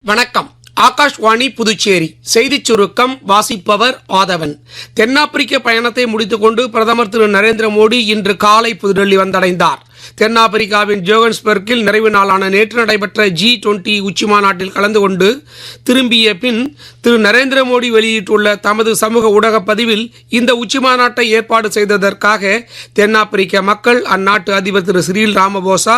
வணக்கம். ஆகாஷ்வாணி புதுச்சேரி செய்திச் சுருக்கம் வாசிப்பவர் ஆதவன். தென்னாப்பிரிக்க பயணத்தை முடித்துக்கொண்டு பிரதமர் திரு நரேந்திர மோடி இன்று காலை புதுடெல்லி வந்தடைந்தார். தென்னாப்பிரிக்காவின் ஜோகன்ஸ்பர்க்கில் நிறைவு நாளான நேற்று நடைபெற்ற G20 உச்சி மாநாட்டில் கலந்து கொண்டு திரும்பிய பின் திரு நரேந்திர மோடி வெளியிட்டுள்ள தமது சமூக ஊடக பதிவில் இந்த உச்சி மாநாட்டை ஏற்பாடு செய்ததற்காக தென்னாப்பிரிக்க மக்கள், அந்நாட்டு அதிபர் திரு சிறில் ராமபோசா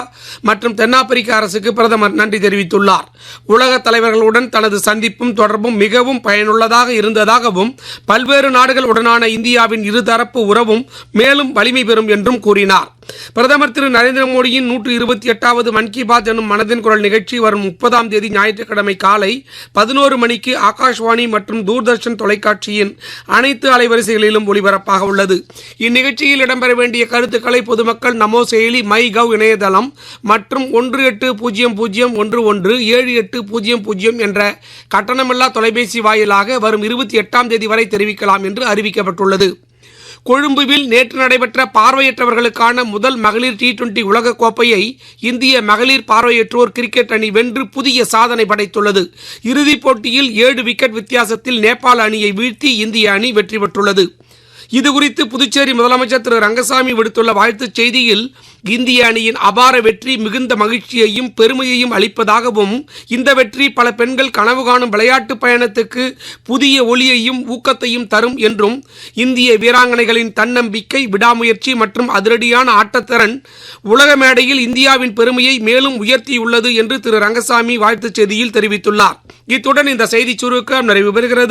மற்றும் தென்னாப்பிரிக்க அரசுக்கு பிரதமர் நன்றி தெரிவித்துள்ளார். உலக தலைவர்களுடன் தனது சந்திப்பும் தொடர்பும் மிகவும் பயனுள்ளதாக இருந்ததாகவும் பல்வேறு நாடுகளுடனான இந்தியாவின் இருதரப்பு உறவும் மேலும் வலிமை பெறும் என்றும் கூறினார். பிரதமர் திரு நரேந்திர மோடியின் 128வது மன் கி பாத் எனும் மனதின் குரல் நிகழ்ச்சி வரும் 30ஆம் தேதி ஞாயிற்றுக்கிழமை காலை 11 மணிக்கு ஆகாஷ்வாணி மற்றும் தூர்தர்ஷன் தொலைக்காட்சியின் அனைத்து அலைவரிசைகளிலும் ஒளிபரப்பாக உள்ளது. இந்நிகழ்ச்சியில் இடம்பெற வேண்டிய கருத்துக்களை பொதுமக்கள் நமோ செயலி, மை கவ் இணையதளம் மற்றும் 1800117800 என்ற கட்டணமில்லா தொலைபேசி வாயிலாக வரும் 28ஆம் தேதி வரை தெரிவிக்கலாம் என்று அறிவிக்கப்பட்டுள்ளது. கொழும்புவில் நேற்று நடைபெற்ற பார்வையற்றவர்களுக்கான முதல் மகளிர் T20 உலகக்கோப்பையை இந்திய மகளிர் பார்வையற்றோர் கிரிக்கெட் அணி வென்று புதிய சாதனை படைத்துள்ளது. இறுதிப் போட்டியில் 7 விக்கெட் வித்தியாசத்தில் நேபாள அணியை வீழ்த்தி இந்திய அணி வெற்றி பெற்றுள்ளது. இதுகுறித்து புதுச்சேரி முதலமைச்சர் திரு ரங்கசாமி விடுத்துள்ள வாழ்த்துச் செய்தியில், இந்திய அணியின் அபார வெற்றி மிகுந்த மகிழ்ச்சியையும் பெருமையையும் அளிப்பதாகவும், இந்த வெற்றி பல பெண்கள் கனவு காணும் விளையாட்டு பயணத்துக்கு புதிய ஒளியையும் ஊக்கத்தையும் தரும் என்றும், இந்திய வீராங்கனைகளின் தன்னம்பிக்கை, விடாமுயற்சி மற்றும் அதிரடியான ஆட்டத்திறன் உலக மேடையில் இந்தியாவின் பெருமையை மேலும் உயர்த்தியுள்ளது என்று திரு ரங்கசாமி வாழ்த்துச் செய்தியில் தெரிவித்துள்ளார். இத்துடன் இந்த செய்திச் சுருக்கம் நிறைவு பெறுகிறது.